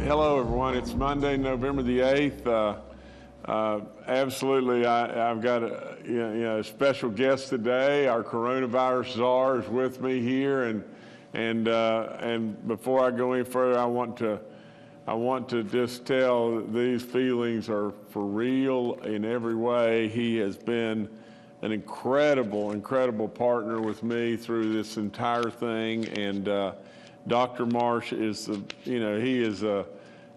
Hello, everyone. It's Monday, November the 8th. Absolutely, I've got a special guest today. Our coronavirus czar is with me here, and before I go any further, I want to just tell that these feelings are for real in every way. He has been an incredible partner with me through this entire thing, and Dr. Marsh is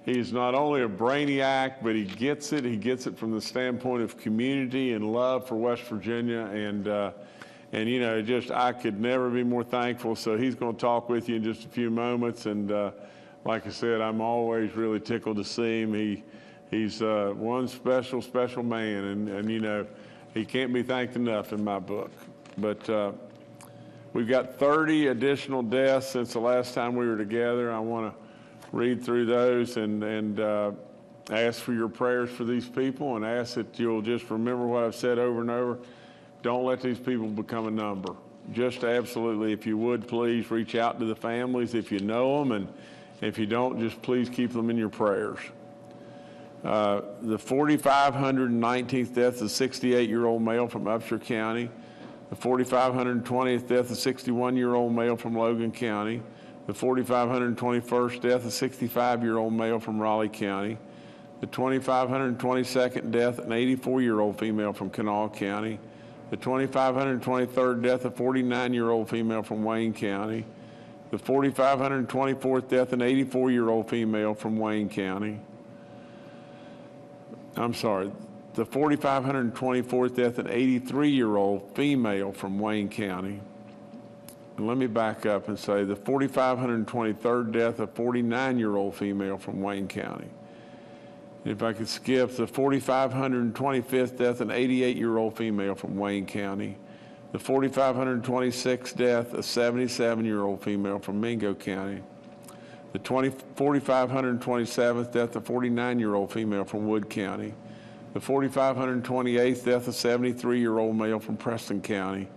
he's not only a brainiac, but he gets it. He gets it from the standpoint of community and love for West Virginia, and I could never be more thankful. So he's going to talk with you in just a few moments, and like I said, I'm always really tickled to see him. He's one special man, and he can't be thanked enough in my book. But we've got 30 additional deaths since the last time we were together. I want to read through those and ask for your prayers for these people, and ask that you'll just remember what I've said over and over. Don't let these people become a number. Just absolutely, if you would, please reach out to the families if you know them, and if you don't, just please keep them in your prayers. The 4,519th death is a 68-year-old male from Upshur County. The 4,520th death, a 61-year-old male from Logan County. The 4,521st death, a 65-year-old male from Raleigh County. The 2,522nd death, an 84-year-old female from Kanawha County. The 2,523rd death, a 49-year-old female from Wayne County. The 4,524th death, an 84-year-old female from Wayne County. I'm sorry, the 4,524th death, an 83-year-old female from Wayne County. And let me back up and say the 4,523rd death, a 49-year-old female from Wayne County. If I could skip the 4,525th death, an 88-year-old female from Wayne County. The 4,526th death, a 77-year-old female from Mingo County. The 4,527th death, a 49-year-old female from Wood County. The 4,528th death, a 73-year-old male from Preston County.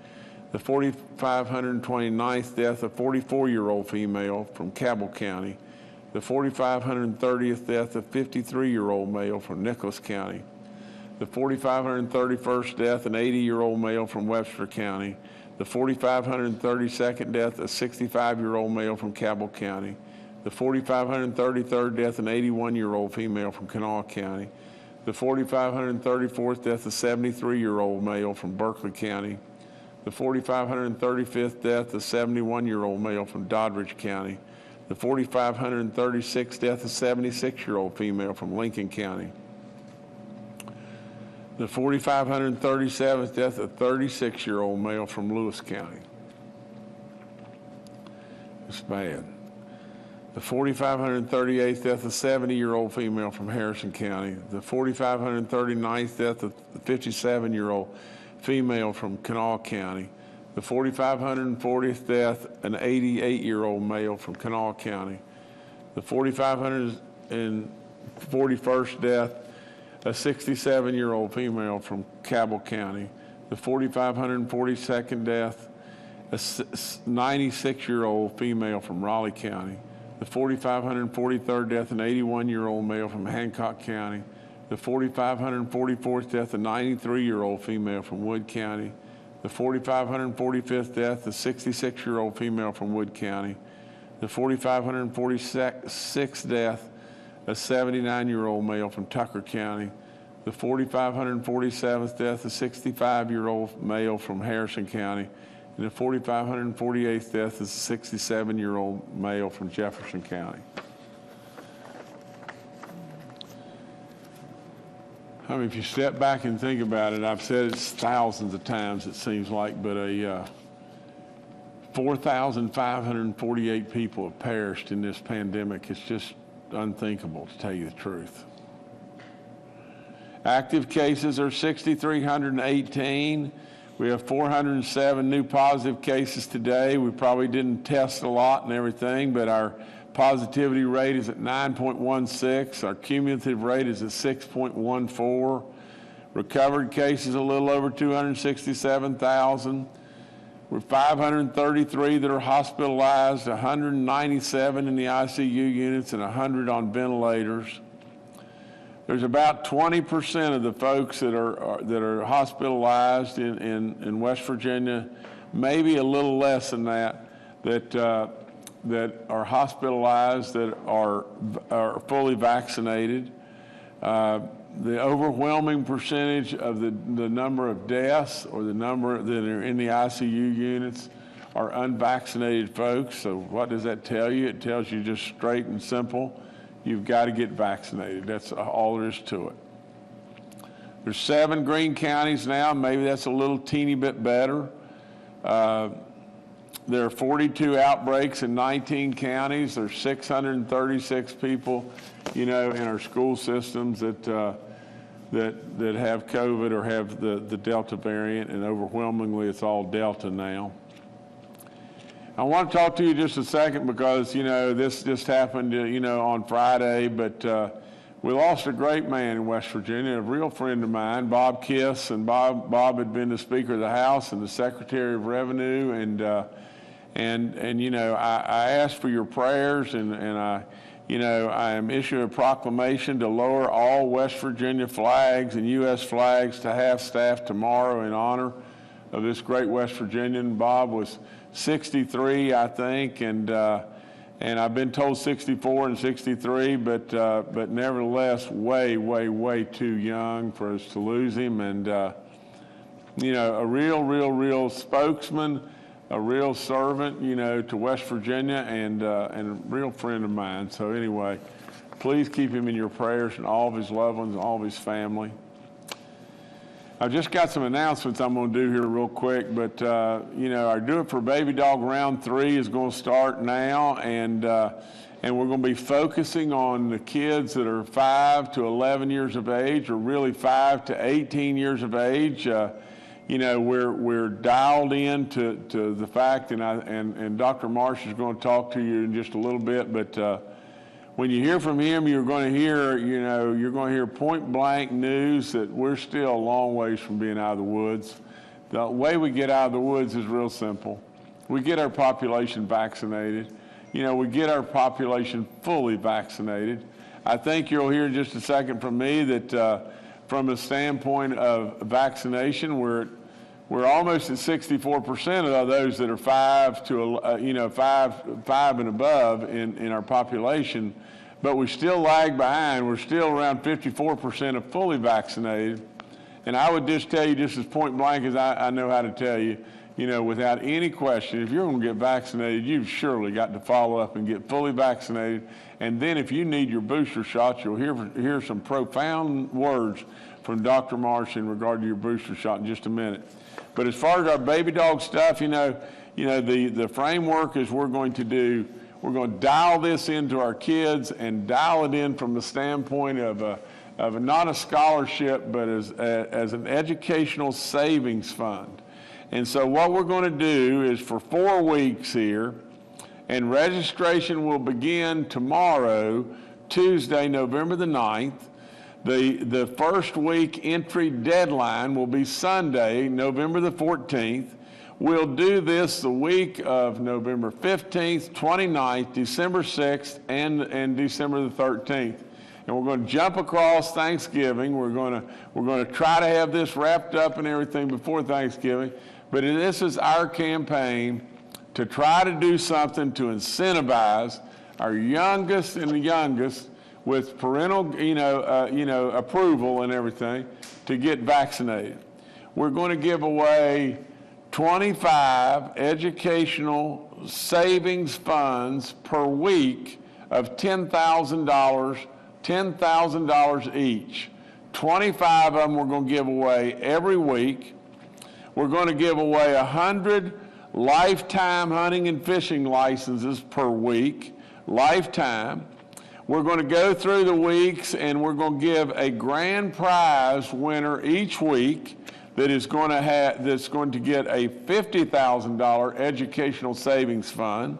The 4,529th death, a 44-year-old female from Cabell County. The 4,530th death, a 53-year-old male from Nicholas County. The 4,531st death, an 80-year-old male from Webster County. The 4,532nd death, a 65-year-old male from Cabell County. The 4,533rd death, an 81-year-old female from Kanawha County. The 4,534th death, a 73-year-old male from Berkeley County. The 4,535th death, a 71-year-old male from Doddridge County. The 4,536th death, a 76-year-old female from Lincoln County. The 4,537th death, a 36-year-old male from Lewis County. It's bad. The 4,538th death, a 70-year-old female from Harrison County. The 4,539th death, a 57-year-old female from Kanawha County. The 4,540th death, an 88-year-old male from Kanawha County. The 4,541st death, a 67-year-old female from Cabell County. The 4,542nd death, a 96-year-old female from Raleigh County. The 4,543rd death, an 81-year-old male from Hancock County. The 4,544th death, a 93-year-old female from Wood County. The 4,545th death, a 66-year-old female from Wood County. The 4,546th death, a 79-year-old male from Tucker County. The 4,547th death, a 65-year-old male from Harrison County. And the 4,548th death is a 67-year-old male from Jefferson County. I mean, if you step back and think about it, I've said it thousands of times, it seems like, but 4,548 people have perished in this pandemic. It's just unthinkable, to tell you the truth. Active cases are 6,318. We have 407 new positive cases today. We probably didn't test a lot and everything, but our positivity rate is at 9.16. Our cumulative rate is at 6.14. Recovered cases a little over 267,000. We're 533 that are hospitalized, 197 in the ICU units, and 100 on ventilators. There's about 20% of the folks that are hospitalized in West Virginia, maybe a little less than that are hospitalized that are fully vaccinated. The overwhelming percentage of the number of deaths or the number that are in the ICU units are unvaccinated folks. So what does that tell you? It tells you just straight and simple, you've got to get vaccinated. That's all there is to it. There's 7 green counties now. Maybe that's a little teeny bit better. There are 42 outbreaks in 19 counties. There's 636 people, in our school systems that have COVID or have the Delta variant, and overwhelmingly it's all Delta now. I want to talk to you just a second because, this just happened, on Friday, but we lost a great man in West Virginia, a real friend of mine, Bob Kiss, and Bob had been the Speaker of the House and the Secretary of Revenue, and I asked for your prayers, and I am issuing a proclamation to lower all West Virginia flags and U.S. flags to half-staff tomorrow in honor this great West Virginian. Bob was 63, I think, and I've been told 64 and 63, but nevertheless, way too young for us to lose him. And you know, a real spokesman, a real servant, you know, to West Virginia, and a real friend of mine. So anyway, please keep him in your prayers, and all of his loved ones, all of his family. I've just got some announcements I'm going to do here real quick, but you know, our Do It for Baby Dog round 3 is going to start now, and we're going to be focusing on the kids that are 5 to 11 years of age, or really 5 to 18 years of age. You know, we're dialed in to the fact, and Dr. Marsh is going to talk to you in just a little bit, but when you hear from him, you're going to hear, you know, you're going to hear point blank news that we're still a long ways from being out of the woods. The way we get out of the woods is real simple. We get our population vaccinated. You know, we get our population fully vaccinated. I think you'll hear in just a second from me that from a standpoint of vaccination, we're almost at 64% of those that are 5 to you know, five and above in our population, but we still lag behind. We're still around 54% of fully vaccinated. And I would just tell you, just as point blank as I know how to tell you, you know, without any question, if you're going to get vaccinated, you've surely got to follow up and get fully vaccinated. And then if you need your booster shots, you'll hear some profound words from Dr. Marsh in regard to your booster shot in just a minute. But as far as our baby dog stuff, you know, the framework is we're going to dial this into our kids and dial it in from the standpoint of not a scholarship, but as an educational savings fund. And so what we're going to do is for 4 weeks here, and registration will begin tomorrow, Tuesday, November the 9th. The first week entry deadline will be Sunday, November the 14th. We'll do this the week of November 15th, 29th, December 6th, and December the 13th. And we're going to jump across Thanksgiving. We're going to try to have this wrapped up and everything before Thanksgiving. But this is our campaign to try to do something to incentivize our youngest and the youngest with parental, approval and everything to get vaccinated. We're going to give away 25 educational savings funds per week of $10,000 each. 25 of them we're going to give away every week. We're going to give away 100 lifetime hunting and fishing licenses per week, lifetime. We're going to go through the weeks, and we're going to give a grand prize winner each week that's going to get a $50,000 educational savings fund.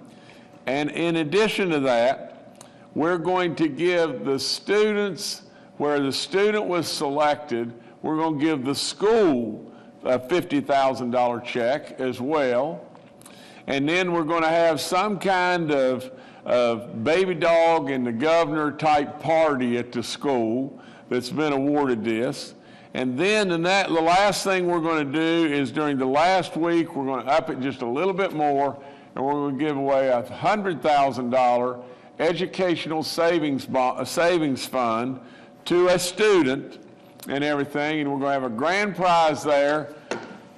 And in addition to that, we're going to give the students, where the student was selected, we're going to give the school a $50,000 check as well. And then we're going to have some kind of baby dog and the governor type party at the school that's been awarded this. And then the last thing we're going to do is during the last week, we're going to up it just a little bit more, and we're going to give away a $100,000 educational savings fund to a student and everything. And we're going to have a grand prize there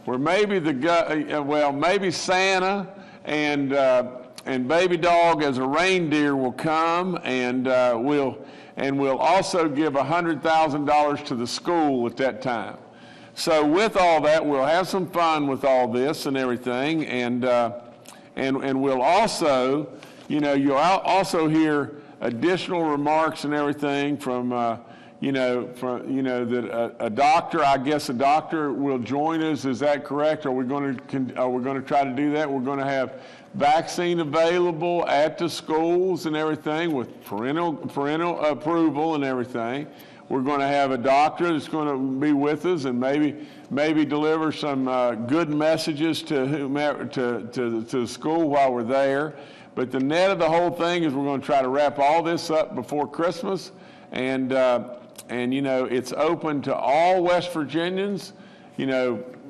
where maybe maybe Santa and baby dog as a reindeer will come, and we'll also give $100,000 to the school at that time. So with all that, we'll have some fun with all this and everything, and we'll also, you'll also hear additional remarks and everything from that a doctor, I guess a doctor will join us. Is that correct? Are we going to try to do that? We're going to have vaccine available at the schools and everything with parental approval and everything. We're going to have a doctor that's going to be with us and maybe deliver some good messages to whomever to the school while we're there. But the net of the whole thing is we're going to try to wrap all this up before Christmas, and it's open to all West Virginians.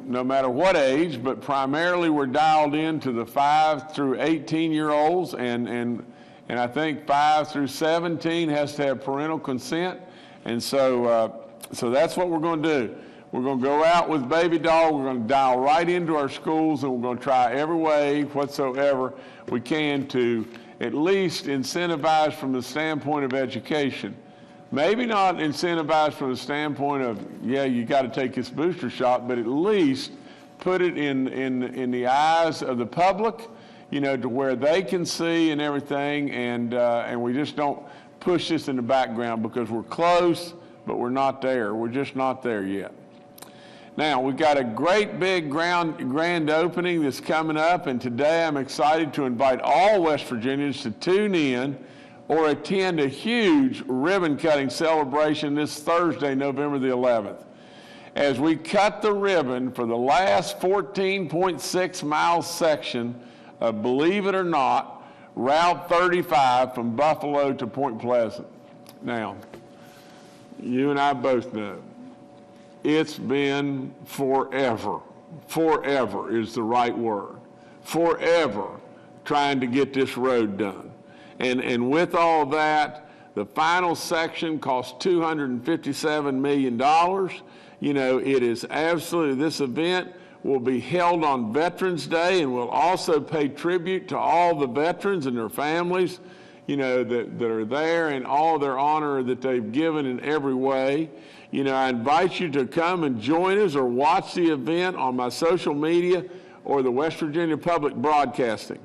no matter what age, but primarily we're dialed into the 5 through 18-year-olds, and I think 5 through 17 has to have parental consent, and so that's what we're going to do. We're going to go out with Baby Doll. We're going to dial right into our schools, and we're going to try every way whatsoever we can to at least incentivize from the standpoint of education. Maybe not incentivize from the standpoint of, yeah, you got to take this booster shot, but at least put it in the eyes of the public, you know, to where they can see and everything, and we just don't push this in the background because we're close, but we're not there. We're just not there yet. Now, we've got a great big grand opening that's coming up, and today I'm excited to invite all West Virginians to tune in or attend a huge ribbon-cutting celebration this Thursday, November the 11th. As we cut the ribbon for the last 14.6-mile section of, believe it or not, Route 35 from Buffalo to Point Pleasant. Now, you and I both know, it's been forever. Forever is the right word. Forever trying to get this road done. And with all that, the final section cost $257 million. You know, it is absolutely, this event will be held on Veterans Day, and will also pay tribute to all the veterans and their families, you know, that are there, and all their honor that they've given in every way. You know, I invite you to come and join us or watch the event on my social media or the West Virginia Public Broadcasting.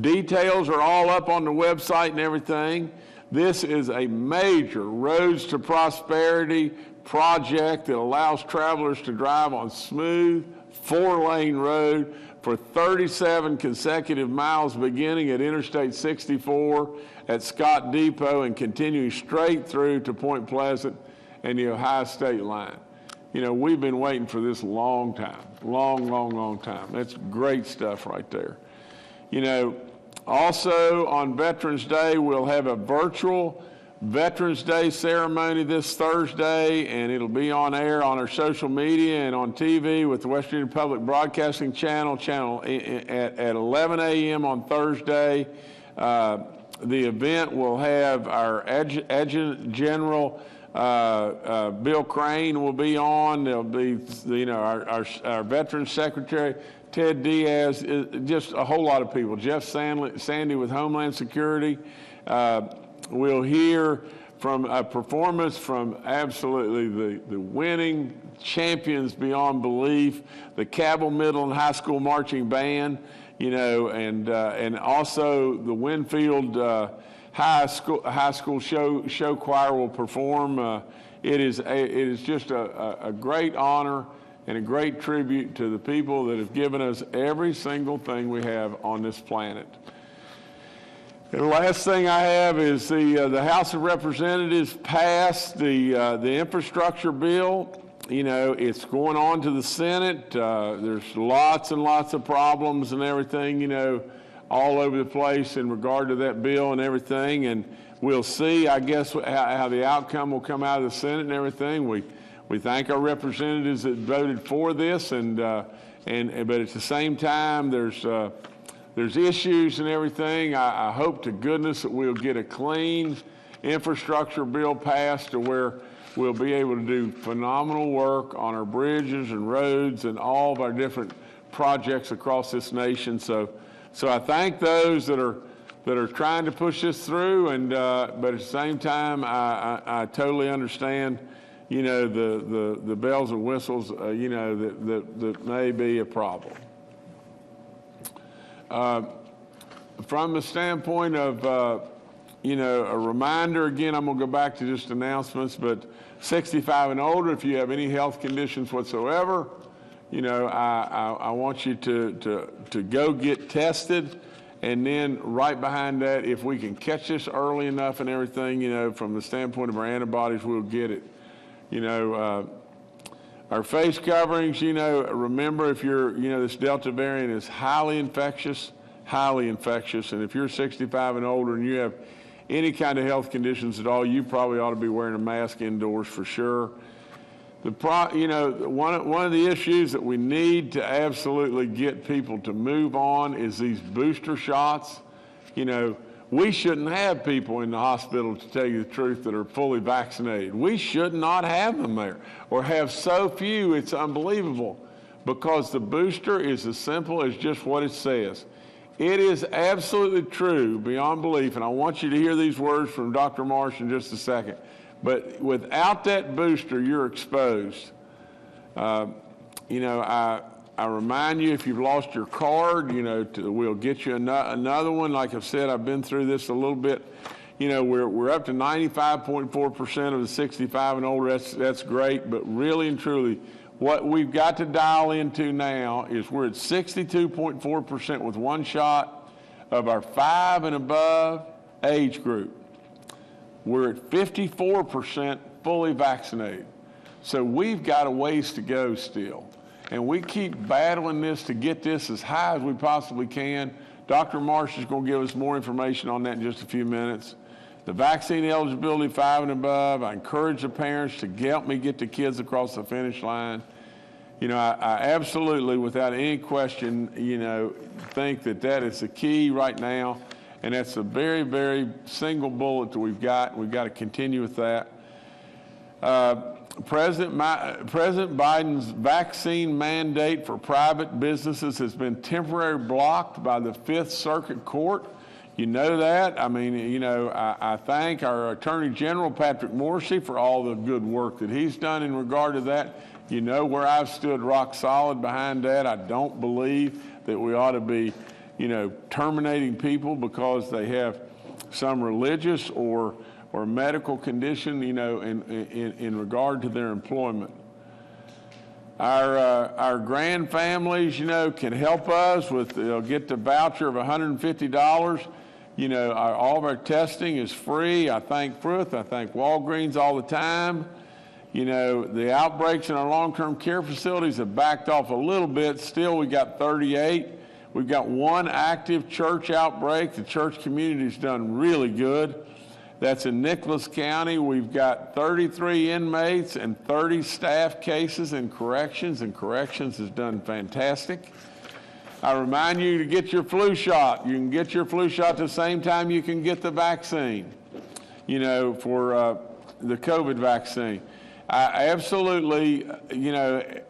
Details are all up on the website and everything. This is a major Roads to Prosperity project that allows travelers to drive on smooth 4-lane road for 37 consecutive miles beginning at Interstate 64 at Scott Depot and continuing straight through to Point Pleasant and the Ohio State line. You know, we've been waiting for this a long time, long time. That's great stuff right there. You know, also on Veterans Day, we'll have a virtual Veterans Day ceremony this Thursday, and it'll be on air on our social media and on TV with the West Virginia Public Broadcasting Channel at 11 a.m. on Thursday. The event will have our Adjutant General Bill Crane will be on. There'll be, you know, our Veterans Secretary, Ted Diaz, just a whole lot of people. Jeff Sandy with Homeland Security. We'll hear from a performance from absolutely the winning champions beyond belief, the Cabell Middle and High School Marching Band, you know, and also the Winfield High School show choir will perform. It is just a great honor and a great tribute to the people that have given us every single thing we have on this planet. And the last thing I have is the House of Representatives passed the infrastructure bill. You know, it's going on to the Senate. There's lots and lots of problems and everything, you know, all over the place in regard to that bill and everything. And we'll see, I guess, how the outcome will come out of the Senate and everything. We thank our representatives that voted for this, but at the same time, there's issues and everything. I hope to goodness that we'll get a clean infrastructure bill passed to where we'll be able to do phenomenal work on our bridges and roads and all of our different projects across this nation. So I thank those that are trying to push this through, but at the same time, I totally understand, you know, the bells and whistles, you know, that may be a problem. From the standpoint of, you know, a reminder, again, I'm going to go back to just announcements, but 65 and older, if you have any health conditions whatsoever, you know, I want you to go get tested, and then right behind that, if we can catch this early enough and everything, you know, from the standpoint of our antibodies, we'll get it. You know, our face coverings, you know, remember if you're, you know, this Delta variant is highly infectious, and if you're 65 and older and you have any kind of health conditions at all, you probably ought to be wearing a mask indoors for sure. One of the issues that we need to absolutely get people to move on is these booster shots. We shouldn't have people in the hospital, to tell you the truth, that are fully vaccinated. We should not have them there, or have so few. It's unbelievable, because the booster is as simple as just what it says. It is absolutely true beyond belief, and I want you to hear these words from Dr. Marsh in just a second. But without that booster, you're exposed. I remind you, if you've lost your card, we'll get you another one. Like I've said, I've been through this a little bit. We're up to 95.4% of the 65 and older. That's great, but really and truly, what we've got to dial into now is we're at 62.4% with one shot of our 5 and above age group. We're at 54% fully vaccinated. So we've got a ways to go still. And we keep battling this to get this as high as we possibly can. Dr. Marsh is going to give us more information on that in just a few minutes. The vaccine eligibility 5 and above, I encourage the parents to help me get the kids across the finish line. I absolutely, without any question, think that is the key right now. And that's a very, very single bullet that we've got. We've got to continue with that. President Biden's vaccine mandate for private businesses has been temporarily blocked by the Fifth Circuit Court. You know that. I thank our Attorney General, Patrick Morrissey, for all the good work that he's done in regard to that. Where I've stood rock solid behind that. I don't believe that we ought to be, terminating people because they have some religious or medical condition, in regard to their employment. Our grand families, can help us with, they'll get the voucher of $150. All of our testing is free. I thank Frith, I thank Walgreens all the time. The outbreaks in our long-term care facilities have backed off a little bit. Still, we got 38. We've got one active church outbreak. The church community's done really good. That's in Nicholas County. We've got 33 inmates and 30 staff cases in corrections, and corrections has done fantastic. I remind you to get your flu shot. You can get your flu shot the same time you can get the vaccine, for the COVID vaccine. I absolutely,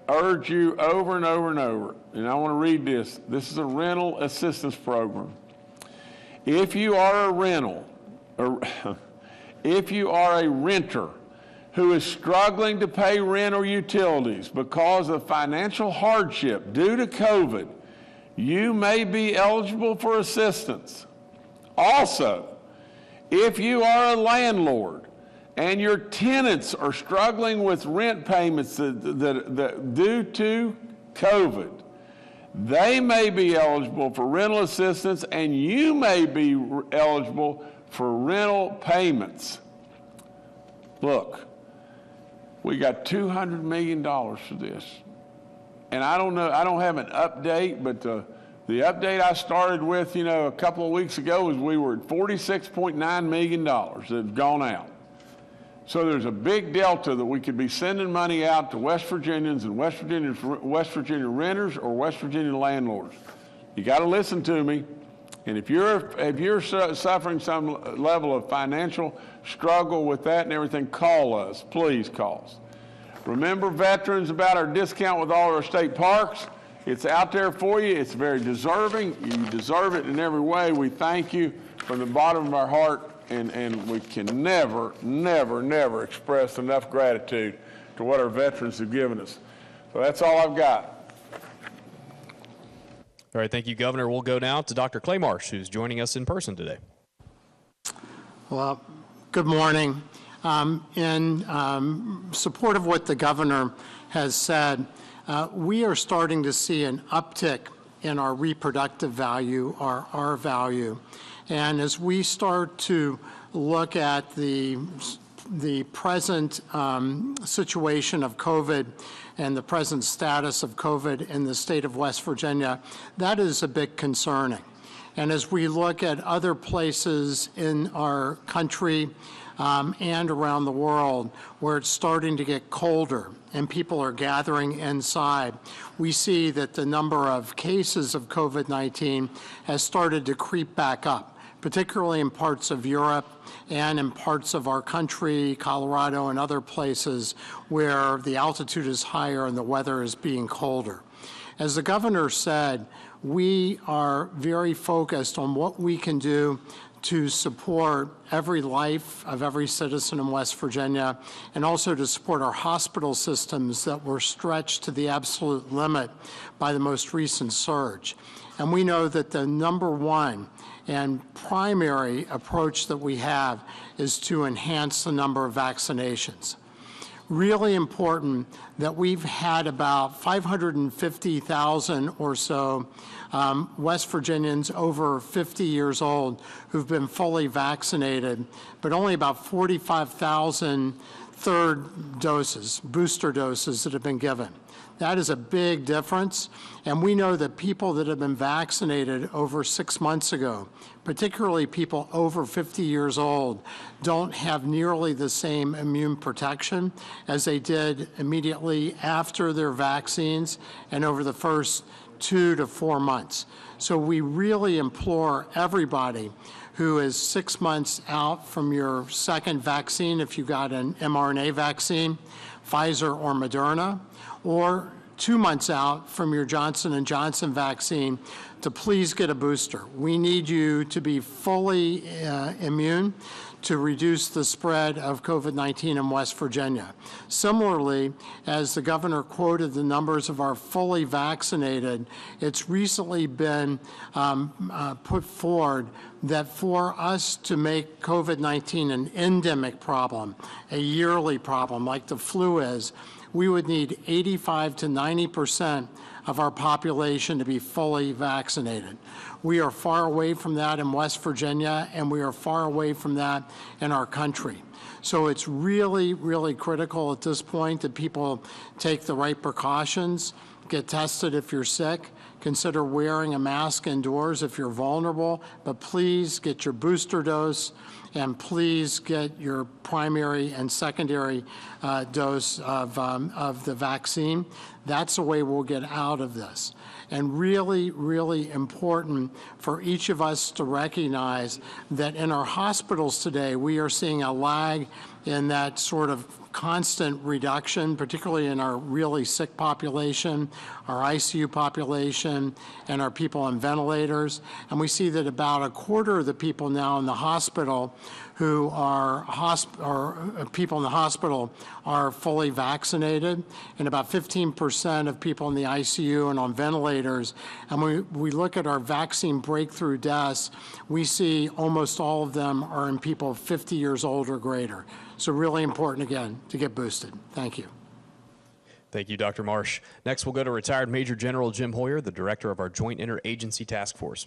urge you over and over and over, and I want to read this. This is a rental assistance program. If you are a renter who is struggling to pay rent or utilities because of financial hardship due to COVID, you may be eligible for assistance. Also, if you are a landlord and your tenants are struggling with rent payments that due to COVID, they may be eligible for rental assistance, and you may be eligible for rental payments. Look, we got $200 million for this. And I don't know, I don't have an update, but the update I started with, a couple of weeks ago was we were at $46.9 million that have gone out. So there's a big delta that we could be sending money out to West Virginians and West Virginia renters or West Virginia landlords. You got to listen to me. And if you're suffering some level of financial struggle with that and everything, call us. Please call us. Remember, veterans, about our discount with all our state parks. It's out there for you. It's very deserving. You deserve it in every way. We thank you from the bottom of our heart, and we can never, never, never express enough gratitude to what our veterans have given us. So that's all I've got. All right, thank you, Governor. We'll go now to Dr. Clay Marsh, who's joining us in person today. Well, good morning. In support of what the governor has said, we are starting to see an uptick in our reproductive value, our R value. And as we start to look at the present situation of COVID and the present status of COVID in the state of West Virginia, that is a bit concerning. And as we look at other places in our country, and around the world, where it's starting to get colder and people are gathering inside, we see that the number of cases of COVID-19 has started to creep back up, particularly in parts of Europe and in parts of our country, Colorado and other places where the altitude is higher and the weather is being colder. As the governor said, we are very focused on what we can do to support every life of every citizen in West Virginia, and also to support our hospital systems that were stretched to the absolute limit by the most recent surge. And we know that the number one and primary approach that we have is to enhance the number of vaccinations. Really important that we've had about 550,000 or so West Virginians over 50 years old who've been fully vaccinated, but only about 45,000 third doses, booster doses that have been given. That is a big difference, and we know that people that have been vaccinated over 6 months ago, particularly people over 50 years old, don't have nearly the same immune protection as they did immediately after their vaccines and over the first 2 to 4 months. So we really implore everybody who is 6 months out from your second vaccine, if you got an mRNA vaccine, Pfizer or Moderna, or 2 months out from your Johnson & Johnson vaccine, to please get a booster. We need you to be fully immune to reduce the spread of COVID-19 in West Virginia. Similarly, as the governor quoted the numbers of our fully vaccinated, it's recently been put forward that for us to make COVID-19 an endemic problem, a yearly problem like the flu is, we would need 85 to 90% of our population to be fully vaccinated. We are far away from that in West Virginia, and we are far away from that in our country. So it's really, really critical at this point that people take the right precautions, get tested if you're sick, consider wearing a mask indoors if you're vulnerable, but please get your booster dose, and please get your primary and secondary dose of the vaccine. That's the way we'll get out of this. And really, really important for each of us to recognize that in our hospitals today, we are seeing a lag in that sort of constant reduction, particularly in our really sick population, our ICU population, and our people on ventilators. And we see that about a quarter of the people now in the hospital who are people in the hospital are fully vaccinated, and about 15% of people in the ICU and on ventilators. And we look at our vaccine breakthrough deaths, we see almost all of them are in people 50 years old or greater. So really important, again, to get boosted. Thank you. Thank you, Dr. Marsh. Next, we'll go to retired Major General Jim Hoyer, the director of our Joint Interagency Task Force.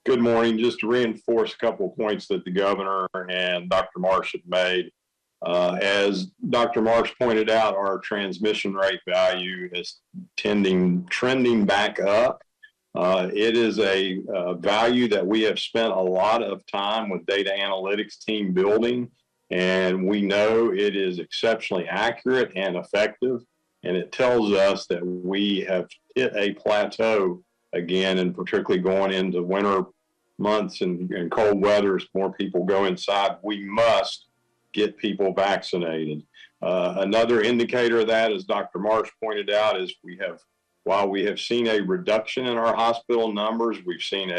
Good morning. Just to reinforce a couple of points that the governor and Dr. Marsh have made. As Dr. Marsh pointed out, our transmission rate value is trending back up. It is a value that we have spent a lot of time with data analytics team building, and we know it is exceptionally accurate and effective, and it tells us that we have hit a plateau again, and particularly going into winter months and cold weather, as more people go inside, we must get people vaccinated. Another indicator of that, as Dr. Marsh pointed out, is while we have seen a reduction in our hospital numbers, we've seen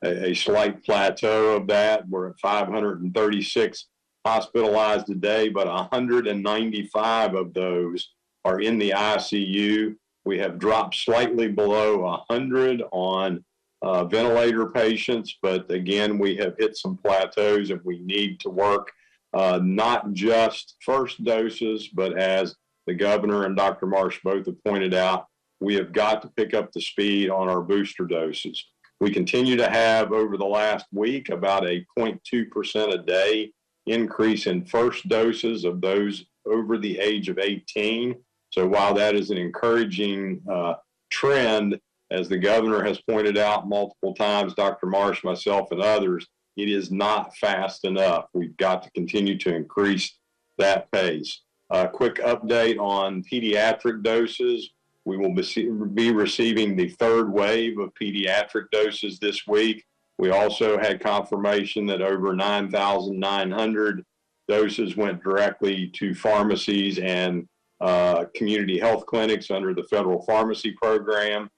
a slight plateau of that. We're at 536 hospitalized today, but 195 of those are in the ICU. We have dropped slightly below 100 on ventilator patients, but again, we have hit some plateaus and we need to work not just first doses, but as the governor and Dr. Marsh both have pointed out, we have got to pick up the speed on our booster doses. We continue to have, over the last week, about a 0.2% a day increase in first doses of those over the age of 18. So while that is an encouraging trend, as the governor has pointed out multiple times, Dr. Marsh, myself, and others, it is not fast enough. We've got to continue to increase that pace. A quick update on pediatric doses. We will be receiving the third wave of pediatric doses this week. We also had confirmation that over 9,900 doses went directly to pharmacies and community health clinics under the federal pharmacy program.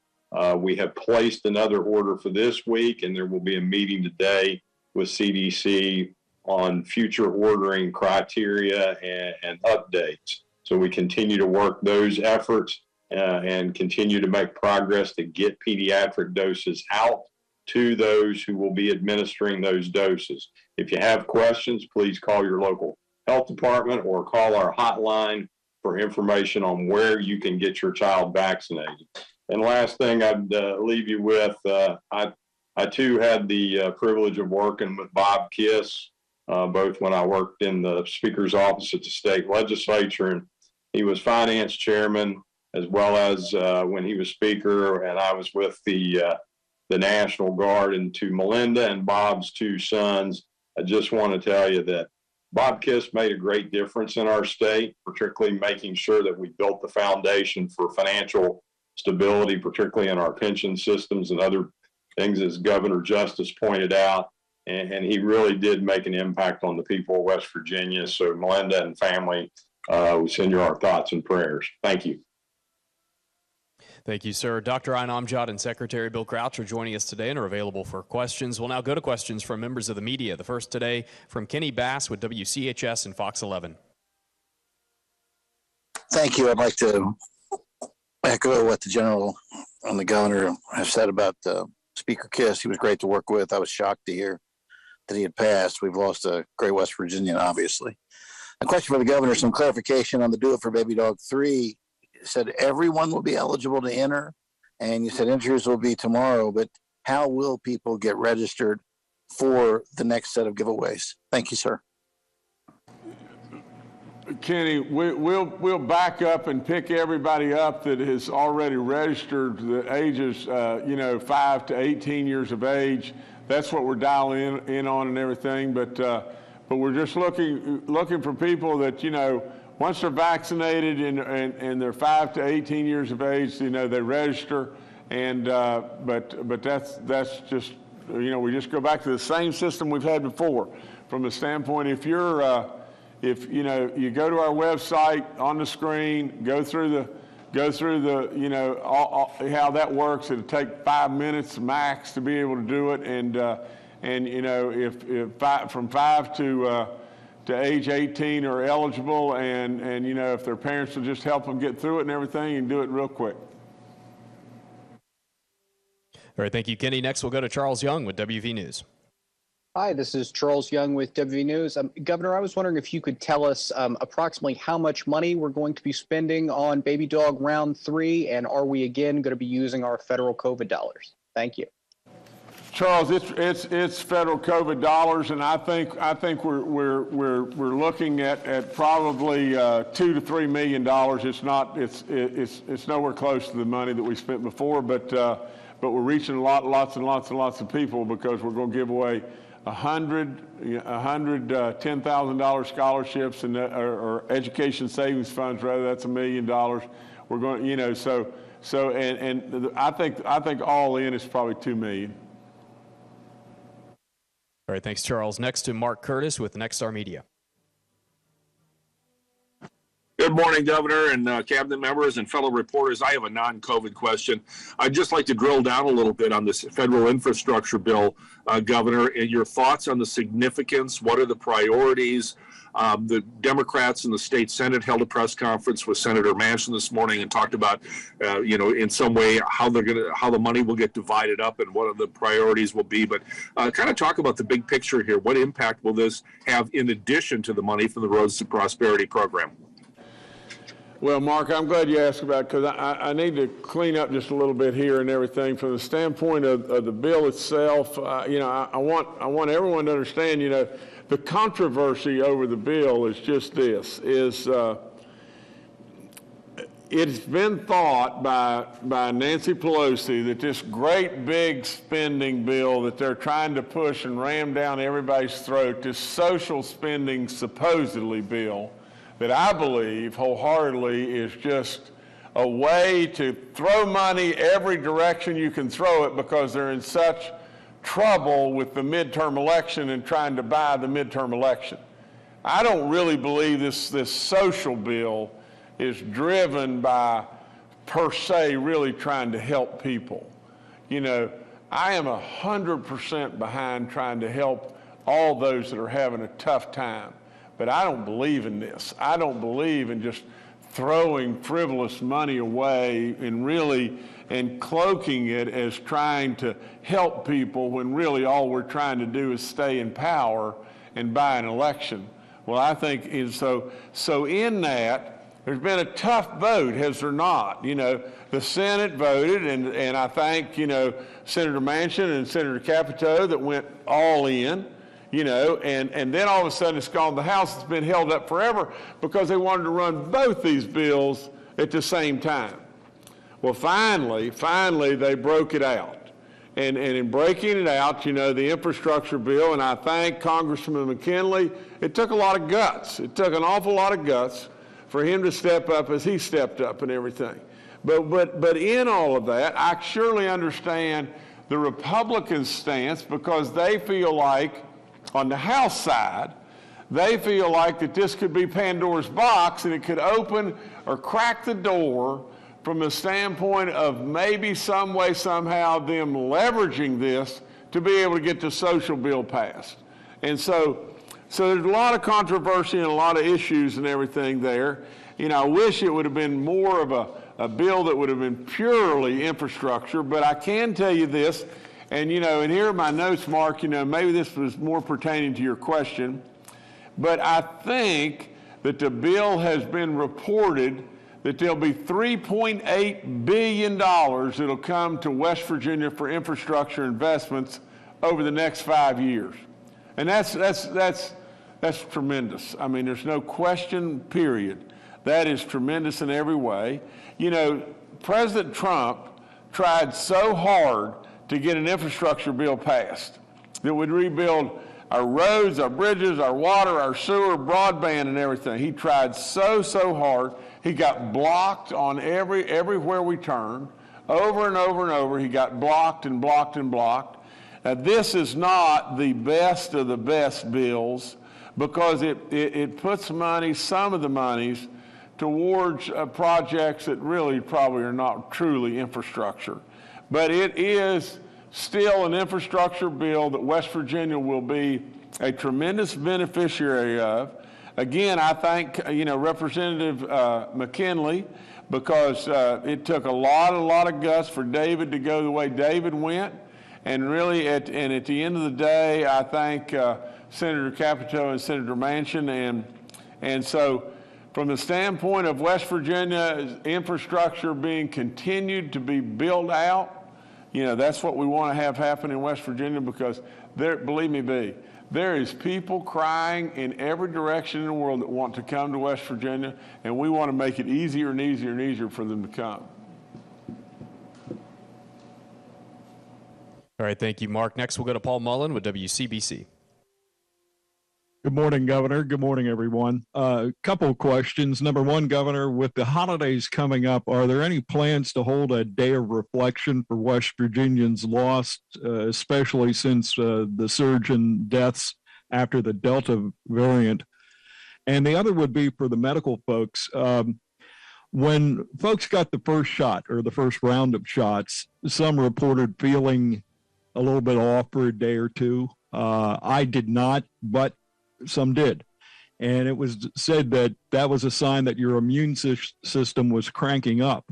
We have placed another order for this week, and there will be a meeting today with CDC on future ordering criteria and updates. So we continue to work those efforts and continue to make progress to get pediatric doses out to those who will be administering those doses. If you have questions, please call your local health department or call our hotline for information on where you can get your child vaccinated. And last thing I'd leave you with, I too had the privilege of working with Bob Kiss, both when I worked in the Speaker's office at the state legislature, and he was finance chairman, as well as when he was Speaker, and I was with the National Guard. And to Melinda and Bob's two sons, I just want to tell you that Bob Kiss made a great difference in our state, particularly making sure that we built the foundation for financial stability, particularly in our pension systems and other things, as Governor Justice pointed out. And he really did make an impact on the people of West Virginia. So Melinda and family, we send you our thoughts and prayers. Thank you. Thank you, sir. Dr. Ayn Amjad and Secretary Bill Crouch are joining us today and are available for questions. We'll now go to questions from members of the media. The first today from Kenny Bass with WCHS and Fox 11. Thank you. I'd like to echo what the general and the governor have said about Speaker Kiss. He was great to work with. I was shocked to hear that he had passed. We've lost a great West Virginian, obviously. A question for the governor, some clarification on the Do It for Baby Dog 3. You said everyone will be eligible to enter, and you said entries will be tomorrow, but how will people get registered for the next set of giveaways? Thank you, sir. Kenny, we'll back up and pick everybody up that has already registered, the ages 5 to 18 years of age. That's what we're dialing in on and everything. But we're just looking for people that, once they're vaccinated and they're 5 to 18 years of age, they register. And but that's just, we just go back to the same system we've had before. From the standpoint, if you go to our website on the screen, go through the how that works. It'll take 5 minutes max to be able to do it. And if from 5 to age 18 are eligible, and if their parents will just help them get through it and everything, and do it real quick. All right, thank you, Kenny. Next, we'll go to Charles Young with WV News. Hi, this is Charles Young with WV News. Governor, I was wondering if you could tell us approximately how much money we're going to be spending on Baby Dog Round 3, and are we again going to be using our federal COVID dollars? Thank you. Charles, it's federal COVID dollars, and I think we're looking at probably $2 to $3 million. It's nowhere close to the money that we spent before, but we're reaching lots and lots of people, because we're going to give away 100 $10,000 scholarships or education savings funds, rather. That's $1 million. We're going, and I think all in is probably $2 million. All right, thanks, Charles. Next to Mark Curtis with Nexstar Media. Good morning, Governor and cabinet members and fellow reporters. I have a non-COVID question. I'd just like to drill down a little bit on this federal infrastructure bill, Governor, and your thoughts on the significance. What are the priorities? The Democrats in the state Senate held a press conference with Senator Manchin this morning and talked about, in some way how the money will get divided up and what the priorities will be. But kind of talk about the big picture here. What impact will this have in addition to the money from the Roads to Prosperity program? Well, Mark, I'm glad you asked about it, because I need to clean up just a little bit here and everything. From the standpoint of the bill itself, I want everyone to understand, the controversy over the bill is just this, is it's been thought by Nancy Pelosi that this great big spending bill that they're trying to push and ram down everybody's throat, this social spending supposedly bill, that I believe wholeheartedly is just a way to throw money every direction you can throw it because they're in such trouble with the midterm election and trying to buy the midterm election. I don't really believe this social bill is driven by, per se, really trying to help people. You know, I am 100% behind trying to help all those that are having a tough time, but I don't believe in this. I don't believe in just throwing frivolous money away and cloaking it as trying to help people when really all we're trying to do is stay in power and buy an election. Well, I think so in that, there's been a tough vote, has there not? You know, the Senate voted, and I thank, you know, Senator Manchin and Senator Capito that went all in, you know, and then all of a sudden it's gone. The House has been held up forever because they wanted to run both these bills at the same time. Well, finally, they broke it out. And in breaking it out, you know, the infrastructure bill, and I thank Congressman McKinley, it took a lot of guts. It took an awful lot of guts for him to step up as he stepped up and everything. But in all of that, I surely understand the Republicans' stance because they feel like, on the House side, they feel like that this could be Pandora's box and it could open or crack the door from the standpoint of maybe some way, somehow, them leveraging this to be able to get the social bill passed. And so there's a lot of controversy and a lot of issues and everything there. You know, I wish it would have been more of a bill that would have been purely infrastructure, but I can tell you this, and you know, and here are my notes, Mark, you know, maybe this was more pertaining to your question, but I think that the bill has been reported that there'll be $3.8 billion that'll come to West Virginia for infrastructure investments over the next 5 years. And that's tremendous. I mean, there's no question, period. That is tremendous in every way. You know, President Trump tried so hard to get an infrastructure bill passed that would rebuild our roads, our bridges, our water, our sewer, broadband, and everything. He tried so hard. He got blocked on everywhere we turned, over and over and over. He got blocked and blocked and blocked. Now, this is not the best of the best bills because it puts money, some of the monies, towards projects that really probably are not truly infrastructure. But it is still an infrastructure bill that West Virginia will be a tremendous beneficiary of. Again, I thank, you know, Representative McKinley because it took a lot of guts for David to go the way David went. And really, at the end of the day, I thank Senator Capito and Senator Manchin. And so from the standpoint of West Virginia's infrastructure being continued to be built out, you know, that's what we want to have happen in West Virginia because believe me, there is people crying in every direction in the world that want to come to West Virginia, and we want to make it easier and easier and easier for them to come. All right, thank you, Mark. Next, we'll go to Paul Mullen with WCBC. Good morning, Governor. Good morning, everyone. Couple of questions. Number one, Governor, with the holidays coming up, are there any plans to hold a day of reflection for West Virginians lost, especially since the surge in deaths after the Delta variant? And the other would be for the medical folks. When folks got the first shot or the first round of shots, some reported feeling a little bit off for a day or two. I did not, but some did. And it was said that that was a sign that your immune system was cranking up.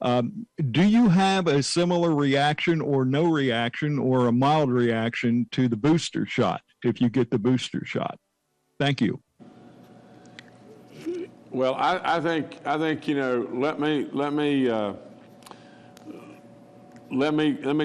Do you have a similar reaction or no reaction or a mild reaction to the booster shot if you get the booster shot? Thank you. Well, I think you know, let me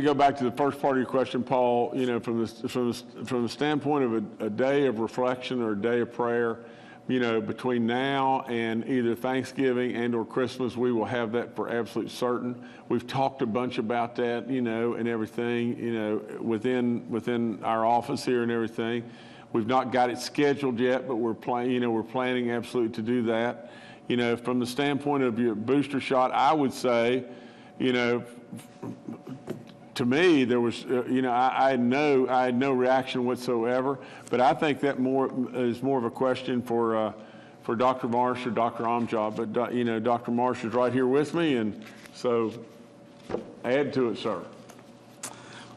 go back to the first part of your question, Paul. You know, from the standpoint of a day of reflection or a day of prayer, between now and either Thanksgiving and or Christmas, we will have that for absolute certain. We've talked a bunch about that, and everything, within our office here and everything. We've not got it scheduled yet, but we're planning absolutely to do that. From the standpoint of your booster shot, I would say, to me, there was, I had no reaction whatsoever. But I think that is more of a question for Dr. Marsh or Dr. Amjad. But Dr. Marsh is right here with me, and so add to it, sir.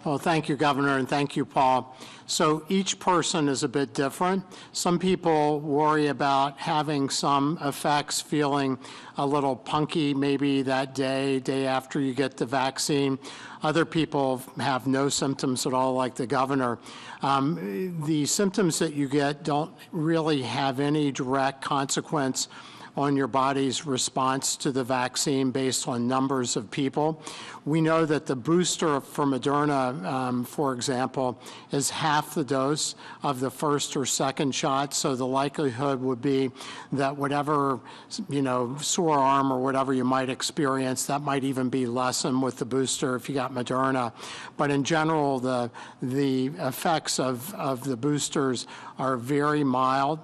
Well, thank you, Governor, and thank you, Paul. So each person is a bit different. Some people worry about having some effects, feeling a little punky maybe that day after you get the vaccine. Other people have no symptoms at all, like the governor. The symptoms that you get don't really have any direct consequence on your body's response to the vaccine based on numbers of people. We know that the booster for Moderna, for example, is half the dose of the first or second shot, so the likelihood would be that whatever, sore arm or whatever you might experience, that might even be lessened with the booster if you got Moderna. But in general, the effects of the boosters are very mild,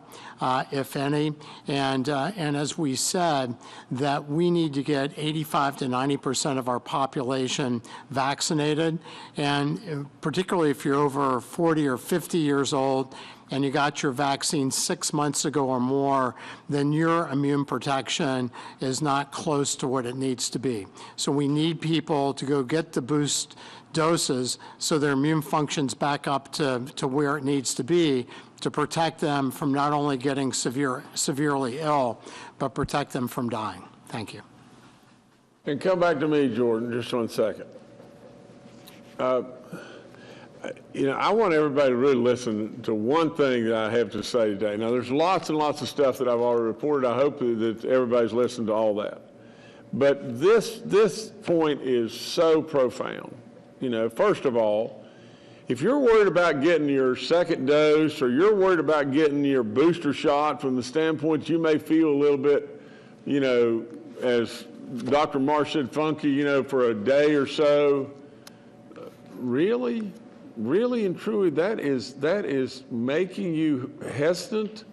if any, and as we said, that we need to get 85 to 90% of our population vaccinated, and particularly if you're over 40 or 50 years old and you got your vaccine 6 months ago or more, then your immune protection is not close to what it needs to be. So we need people to go get the boost doses so their immune function's back up to where it needs to be, to protect them from not only getting severely ill, but protect them from dying. Thank you. And come back to me, Jordan, just 1 second. I want everybody to really listen to one thing that I have to say today. Now, there's lots and lots of stuff that I've already reported. I hope that everybody's listened to all that. But this point is so profound. First of all, if you're worried about getting your second dose or you're worried about getting your booster shot from the standpoint you may feel a little bit, as Dr. Marsh said, funky, for a day or so, really and truly, that is making you hesitant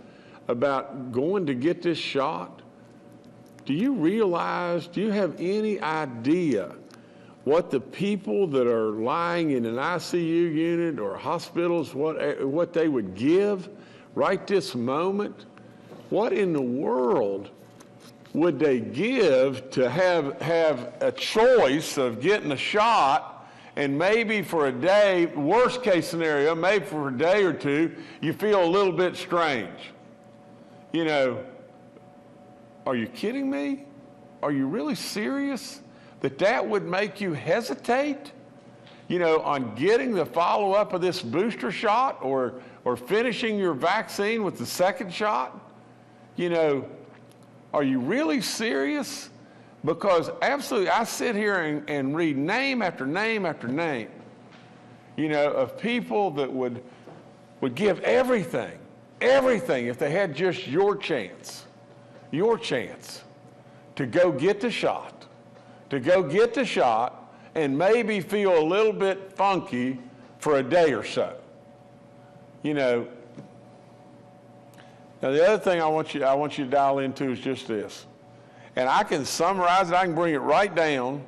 about going to get this shot? Do you have any idea what the people that are lying in an ICU unit or hospitals, what they would give right this moment? What in the world would they give to have a choice of getting a shot, and maybe for a day, worst case scenario, maybe for a day or two, you feel a little bit strange? Are you kidding me? Are you really serious that would make you hesitate, on getting the follow-up of this booster shot or finishing your vaccine with the second shot? Are you really serious? Because absolutely, I sit here and read name after name after name, of people that would give everything if they had just your chance to go get the shot. And maybe feel a little bit funky for a day or so. Now the other thing I want you to dial into is just this. And I can summarize it, I can bring it right down,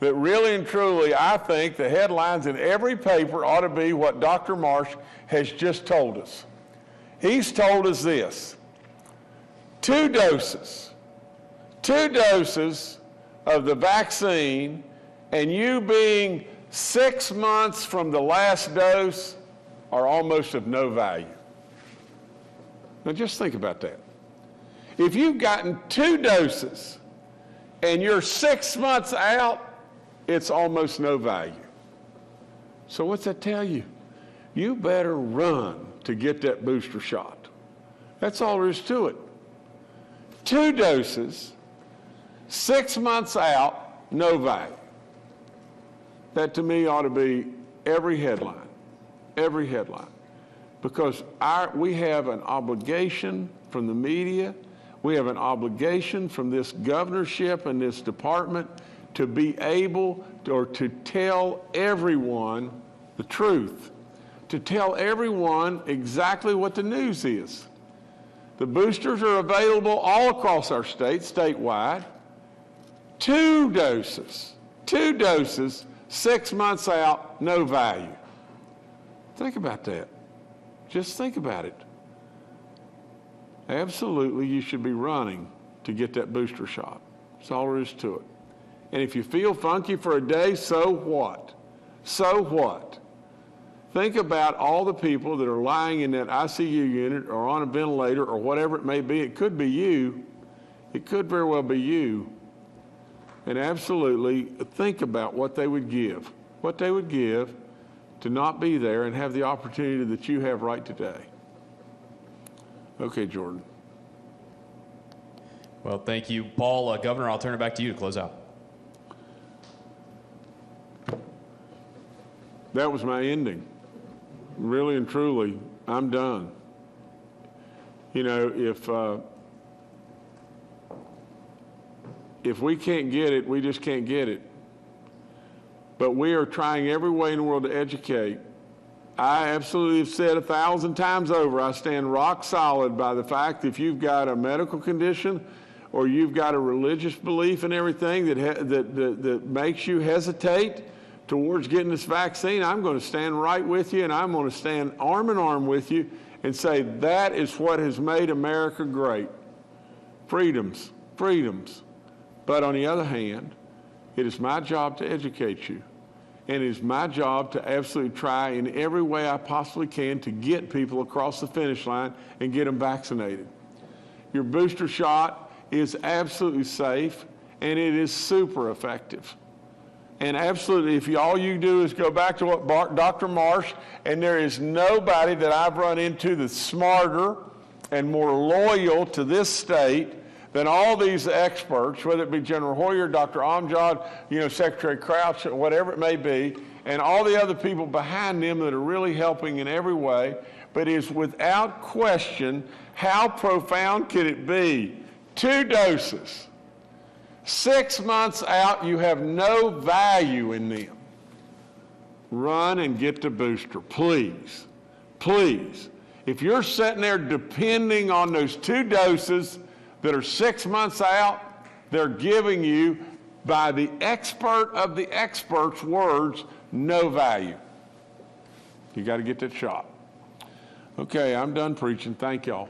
that really and truly I think the headlines in every paper ought to be what Dr. Marsh has just told us. He's told us this: 2 doses of the vaccine, and you being 6 months from the last dose are almost of no value. Now just think about that. If you've gotten 2 doses and you're 6 months out, it's almost no value. So what's that tell you? You better run to get that booster shot. That's all there is to it. 2 doses, 6 months out, no value. That to me ought to be every headline. because we have an obligation from the media, we have an obligation from this governorship and this department to be able to tell everyone the truth, to tell everyone exactly what the news is. The boosters are available all across our state, statewide. 2 doses, 6 months out, no value. Think about that. Just think about it. Absolutely, you should be running to get that booster shot. That's all there is to it. And if you feel funky for a day, so what? So what? Think about all the people that are lying in that ICU unit or on a ventilator or whatever it may be. It could be you. It could very well be you. And absolutely think about what they would give to not be there and have the opportunity that you have right today. Okay, Jordan. Well, thank you, Paul. Governor, I'll turn it back to you to close out. That was my ending. Really and truly, I'm done. You know, if we can't get it, we just can't get it. But we are trying every way in the world to educate. I absolutely have said 1,000 times over, I stand rock solid by the fact that if you've got a medical condition or you've got a religious belief in everything that makes you hesitate towards getting this vaccine, I'm going to stand right with you, and I'm going to stand arm in arm with you and say that is what has made America great. Freedoms, freedoms. But on the other hand, it is my job to educate you. And it is my job to absolutely try in every way I possibly can to get people across the finish line and get them vaccinated. Your booster shot is absolutely safe, and it is super effective. And absolutely, if all you do is go back to what Dr. Marsh, and there is nobody that I've run into that's smarter and more loyal to this state than all these experts, whether it be General Hoyer, Dr. Amjad, Secretary Crouch, whatever it may be, and all the other people behind them that are really helping in every way. But it is without question, how profound could it be? 2 doses. 6 months out, you have no value in them. Run and get the booster, please. Please. If you're sitting there depending on those 2 doses that are 6 months out, they're giving you, by the expert of the experts' words, no value. You got to get that shot. Okay, I'm done preaching. Thank y'all.